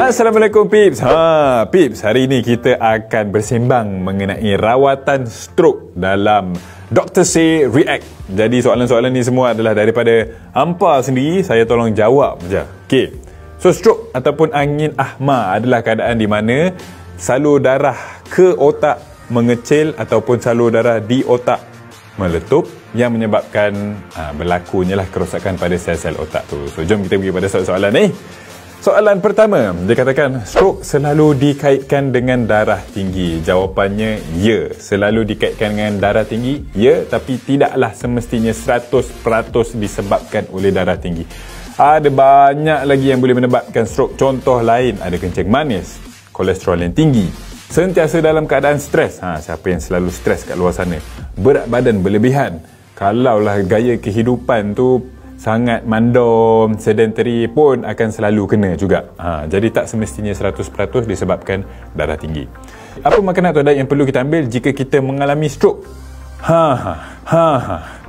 Assalamualaikum Pips. Pips, hari ini kita akan bersembang mengenai rawatan stroke dalam Dr. Say React. Jadi soalan-soalan ni semua adalah daripada hampa sendiri, saya tolong jawab je. Okey. So stroke ataupun angin ahma adalah keadaan di mana salur darah ke otak mengecil ataupun salur darah di otak meletup yang menyebabkan berlakunya lah kerosakan pada sel-sel otak tu. So jom kita pergi pada soalan ni. Soalan pertama, dia katakan stroke selalu dikaitkan dengan darah tinggi. Jawapannya ya, selalu dikaitkan dengan darah tinggi. Ya, tapi tidaklah semestinya 100% disebabkan oleh darah tinggi. Ada banyak lagi yang boleh menyebabkan stroke. Contoh lain, ada kencing manis, kolesterol yang tinggi, sentiasa dalam keadaan stres. Siapa yang selalu stres kat luar sana? Berat badan berlebihan. Kalaulah gaya kehidupan tu sangat mandom, sedentary pun akan selalu kena juga. Jadi tak semestinya 100% disebabkan darah tinggi. Apa makanan atau diet yang perlu kita ambil jika kita mengalami stroke?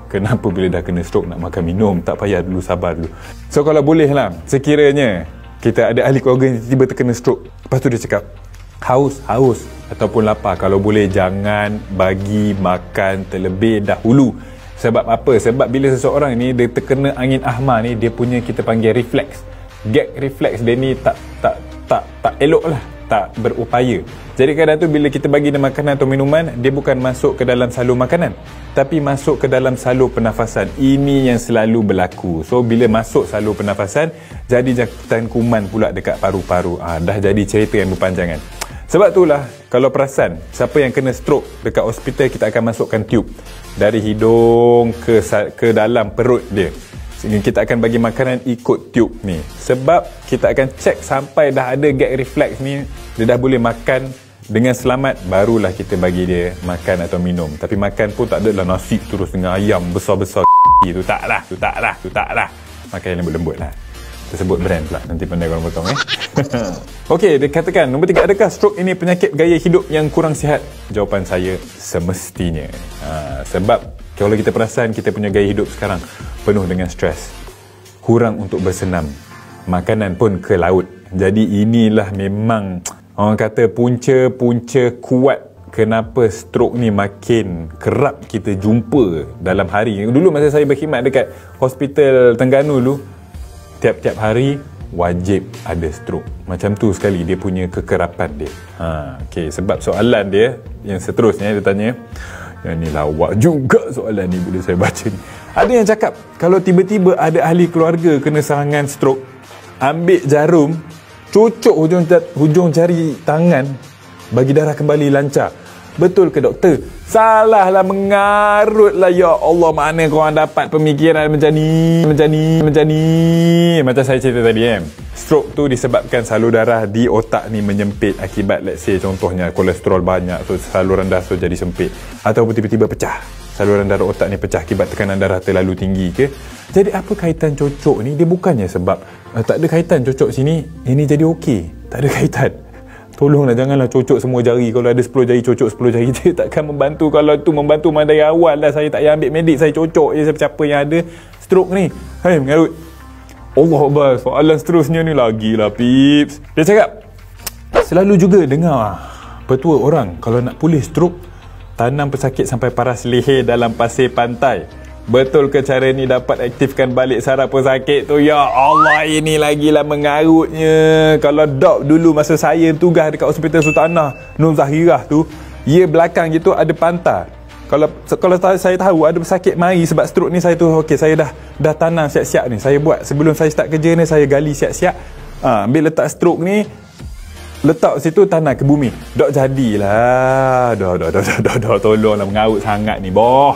Kenapa bila dah kena stroke nak makan minum? Tak payah dulu, sabar dulu. So kalau boleh lah, sekiranya kita ada ahli keluarga yang tiba terkena stroke, lepas tu dia cakap haus ataupun lapar, kalau boleh jangan bagi makan terlebih dahulu. Sebab apa? Sebab bila seseorang ni dia terkena angin ahma ni, dia punya kita panggil refleks. Gag refleks dia ni tak elok lah, tak berupaya. Jadi kadang tu bila kita bagi dia makanan atau minuman, dia bukan masuk ke dalam salur makanan, tapi masuk ke dalam salur pernafasan. Ini yang selalu berlaku. So bila masuk salur pernafasan, jadi jangkitan kuman pula dekat paru-paru. Dah jadi cerita yang berpanjangan. Sebab itulah kalau perasan siapa yang kena stroke dekat hospital, kita akan masukkan tube dari hidung ke dalam perut dia. Kita akan bagi makanan ikut tube ni. Sebab kita akan cek sampai dah ada gag reflex ni, dia dah boleh makan dengan selamat, barulah kita bagi dia makan atau minum. Tapi makan pun tak adalah nasi terus dengan ayam besar-besar. Tu taklah. Makan yang lembut-lembut lah. Tersebut brand pula, nanti pandai korang potong Okey, dia katakan nombor 3, adakah stroke ini penyakit gaya hidup yang kurang sihat? Jawapan saya, semestinya. Sebab kalau kita perasan, kita punya gaya hidup sekarang penuh dengan stres, kurang untuk bersenam, makanan pun ke laut. Jadi inilah memang orang kata punca kuat kenapa stroke ni makin kerap kita jumpa dalam hari. Dulu masa saya berkhidmat dekat Hospital Terengganu dulu, tiap-tiap hari wajib ada stroke. Macam tu sekali dia punya kekerapan dia. Okay, sebab soalan dia yang seterusnya, dia tanya, yang ni lawak juga soalan ni bila saya baca ni. Ada yang cakap kalau tiba-tiba ada ahli keluarga kena serangan stroke, ambil jarum, cucuk hujung jari tangan, bagi darah kembali lancar. Betul ke doktor? Salahlah, mengarutlah. Ya Allah, mana korang dapat pemikiran macam ni. Macam saya cerita tadi stroke tu disebabkan salur darah di otak ni menyempit akibat, let's say contohnya kolesterol banyak, so saluran darah tu jadi sempit, ataupun tiba-tiba pecah, saluran darah otak ni pecah akibat tekanan darah terlalu tinggi ke. Jadi apa kaitan cocok ni? Dia bukannya sebab tak ada kaitan cocok sini, ini jadi okey. Tak ada kaitan. Tolonglah, janganlah cocok semua jari. Kalau ada 10 jari, cocok 10 jari. Dia takkan membantu. Kalau tu membantu memang dari awal lah. Saya tak payah ambil medik, saya cocok je siapa yang ada stroke ni. Mengarut. Allah Akbar. Soalan seterusnya ni lagi lah, Pips. Dia cakap, selalu juga dengar petua orang kalau nak pulih stroke, tanam pesakit sampai paras leher dalam pasir pantai. Betul ke cara ni dapat aktifkan balik saraf pesakit tu? Ya Allah, ini lagilah mengarutnya. Kalau dok dulu masa saya tugas dekat Hospital Sultanah Nur Zahirah tu, belakang gitu ada pantai. Kalau saya tahu ada pesakit mari sebab stroke ni, saya tu okey, saya dah tanam siap-siap ni. Saya buat sebelum saya start kerja ni, saya gali siap-siap. Ambil letak stroke ni, letak situ, tanam ke bumi. Dok jadilah. Dah tolonglah, mengarut sangat ni, boh.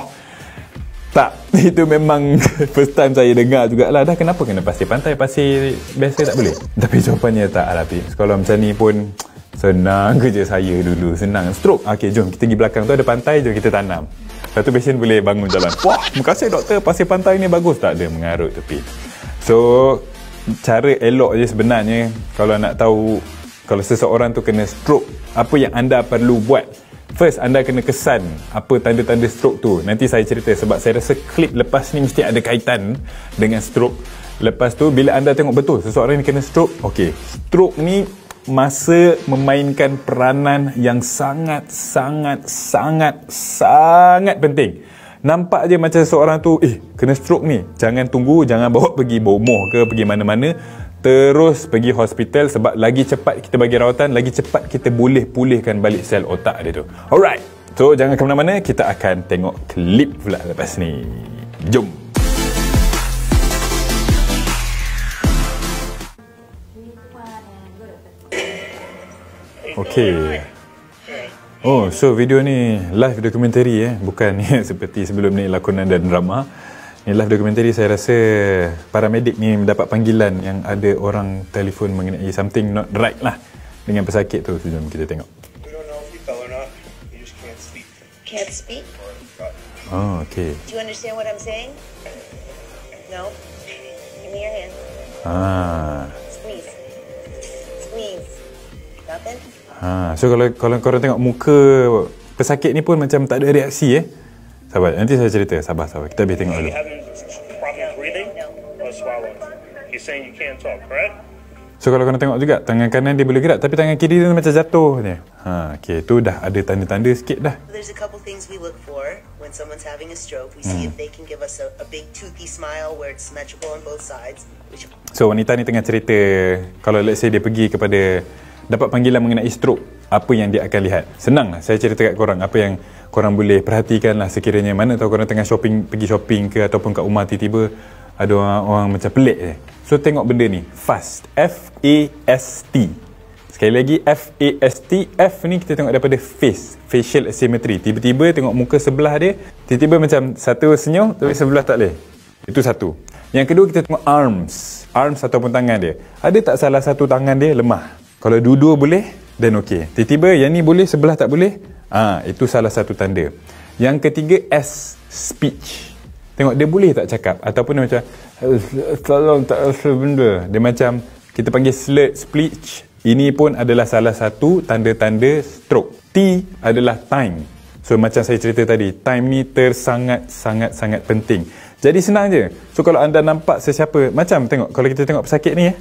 Tak, itu memang first time saya dengar jugalah. Dah kenapa kena pasir pantai, pasir biasa tak boleh? Tapi jawapannya tak lah, Pip. Kalau macam ni pun senang kerja saya dulu, senang. Stroke, okey, jom kita pergi belakang tu ada pantai, jom kita tanam. Lepas tu pasien boleh bangun jalan. Wah, terima kasih doktor, pasir pantai ni bagus. Tak ada, mengarut tu, Pip. So cara elok je sebenarnya, kalau nak tahu kalau seseorang tu kena stroke, apa yang anda perlu buat? First, anda kena kesan apa tanda-tanda stroke tu. Nanti saya cerita sebab saya rasa klip lepas ni mesti ada kaitan dengan stroke. Lepas tu, bila anda tengok betul seseorang ni kena stroke, okey, stroke ni masa memainkan peranan yang sangat penting. Nampak je macam seseorang tu, kena stroke ni. Jangan tunggu, jangan bawa pergi bomoh ke, pergi mana-mana. Terus pergi hospital sebab lagi cepat kita bagi rawatan, lagi cepat kita boleh pulihkan balik sel otak dia tu. Alright. So, jangan ke mana-mana, kita akan tengok klip pula lepas ni. Jom. Okay. Oh, so video ni live dokumentari bukan seperti sebelum ni lakonan dan drama. Ni live dokumentari. Saya rasa paramedik ni mendapat panggilan yang ada orang telefon mengenai something not right lah dengan pesakit tu. Jom kita tengok. We don't know if he fell or not. He just can't speak. Can't speak? Oh, okay. Do you understand what I'm saying? No? Give me your hand. Squeeze. Squeeze. Nothing? So kalau korang tengok muka pesakit ni pun macam tak ada reaksi Sabar, nanti saya cerita. Sabar. Kita habis tengok dulu. You having problem breathing or swallowing? He's saying you can't talk, correct? So kalau korang tengok juga, tangan kanan dia boleh gerak tapi tangan kiri dia macam jatuh je. Okay, tu dah ada tanda-tanda sikit dah. There's a couple things we look for when someone's having a stroke. We see if they can give us a big toothy smile where it's symmetrical on both sides. So wanita ni tengah cerita, kalau let's say dia pergi kepada dapat panggilan mengenai stroke, apa yang dia akan lihat. Senang lah saya cerita kat korang apa yang korang boleh perhatikan lah sekiranya. Mana tahu korang tengah pergi shopping ke ataupun kat rumah tiba-tiba ada orang macam pelik je. So tengok benda ni, FAST, F-A-S-T. Sekali lagi, F-A-S-T. F ni kita tengok daripada face, facial asymmetry. Tiba-tiba tengok muka sebelah dia, tiba-tiba macam satu senyum tapi sebelah tak boleh. Itu satu. Yang kedua kita tengok arms ataupun tangan dia. Ada tak salah satu tangan dia lemah? Kalau dua-dua boleh, then okey. Tiba-tiba yang ni boleh, sebelah tak boleh. Itu salah satu tanda. Yang ketiga, S, speech. Tengok dia boleh tak cakap ataupun dia macam tolong tak rasa benda. Dia macam kita panggil slurred speech. Ini pun adalah salah satu tanda-tanda stroke. T adalah time. So macam saya cerita tadi, time ni sangat penting. Jadi senang je. So kalau anda nampak sesiapa, macam tengok kalau kita tengok pesakit ni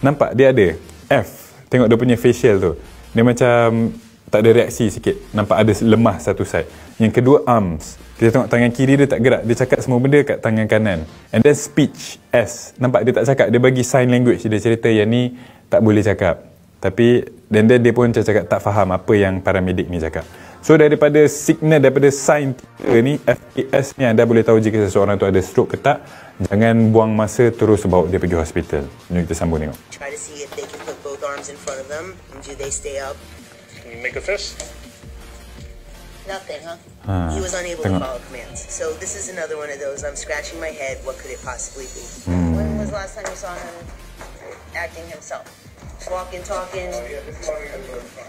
nampak dia ada F. Tengok dia punya facial tu. Dia macam tak ada reaksi sikit. Nampak ada lemah satu side. Yang kedua, arms. Kita tengok tangan kiri dia tak gerak. Dia cakap semua benda kat tangan kanan. And then speech, S. Nampak dia tak cakap. Dia bagi sign language. Dia cerita yang ni tak boleh cakap. Tapi, dan then dia pun cakap tak faham apa yang paramedik ni cakap. So, daripada signal, daripada sign ni, FAS ni, anda boleh tahu jika seseorang tu ada stroke ke tak. Jangan buang masa, terus bawa dia pergi hospital. Jom kita sambung tengok. Try to see if they can put both arms in front of them and do they stay up? Can you make a fist? Nothing, huh? He was unable to follow commands. So this is another one of those. I'm scratching my head. What could it possibly be? When was the last time you saw him acting himself? Just walking, talking.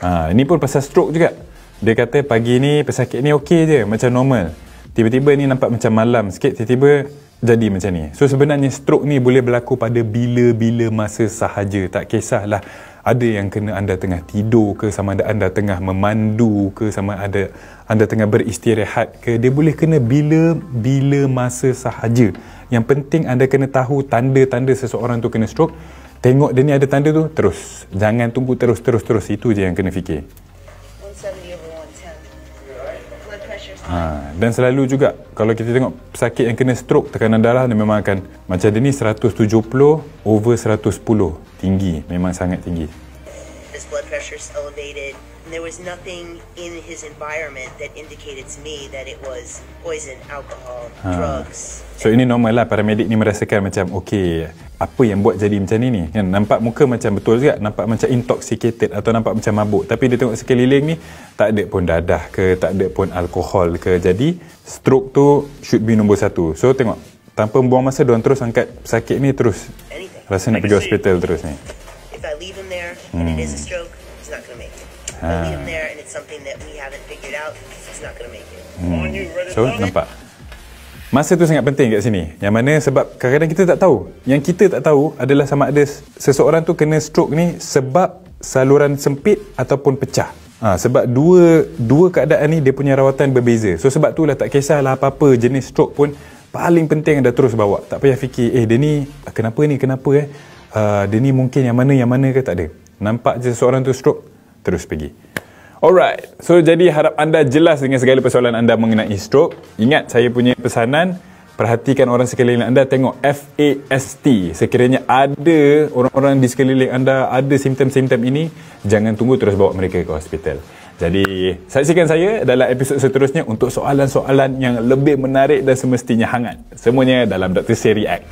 Ini pun pasal stroke juga. Dia kata pagi ni pesakit ni okey je, macam normal. Tiba-tiba ni nampak macam malam sikit, tiba-tiba jadi macam ni. So sebenarnya stroke ni boleh berlaku pada bila-bila masa sahaja. Tak kisahlah ada yang kena anda tengah tidur ke, sama ada anda tengah memandu ke, sama ada anda tengah beristirahat ke. Dia boleh kena bila-bila masa sahaja. Yang penting anda kena tahu tanda-tanda seseorang tu kena stroke. Tengok dia ni ada tanda tu, terus. Jangan tunggu terus. Itu je yang kena fikir. 170/110. Blood pressure's Dan selalu juga kalau kita tengok pesakit yang kena stroke, tekanan darah dia memang akan macam dia ni 170/110. Tinggi, memang sangat tinggi. His blood pressure's elevated, and there was nothing in his environment that indicated to me that it was poison, alcohol, drugs. So ini normal lah, paramedik ni merasakan macam okey, apa yang buat jadi macam ni kan? Nampak muka macam betul juga, nampak macam intoxicated atau nampak macam mabuk, tapi dia tengok sekeliling ni tak ada pun dadah ke, tak ada pun alkohol ke. Jadi stroke tu should be nombor 1. So tengok, tanpa buang masa, diorang terus angkat pesakit ni, terus rasa nak pergi hospital terus ni. If I leave him there and it is a stroke, he's not going to make it. If I leave him there and it's something that we haven't figured out, he's not going to make it. So nampak, masa tu sangat penting kat sini. Yang mana sebab kadang-kadang kita tak tahu. Yang kita tak tahu adalah sama ada seseorang tu kena stroke ni sebab saluran sempit ataupun pecah. Sebab dua keadaan ni dia punya rawatan berbeza. So sebab tu lah tak kisahlah apa-apa jenis stroke pun, paling penting anda terus bawa. Tak payah fikir dia ni kenapa dia ni mungkin yang mana ke, tak ada. Nampak je seorang tu stroke, terus pergi. Alright, so jadi harap anda jelas dengan segala persoalan anda mengenai stroke. Ingat saya punya pesanan, perhatikan orang sekeliling anda, tengok FAST. Sekiranya ada orang-orang di sekeliling anda ada simptom-simptom ini, jangan tunggu, terus bawa mereka ke hospital. Jadi saksikan saya dalam episod seterusnya untuk soalan-soalan yang lebih menarik dan semestinya hangat. Semuanya dalam Dr. Seri React.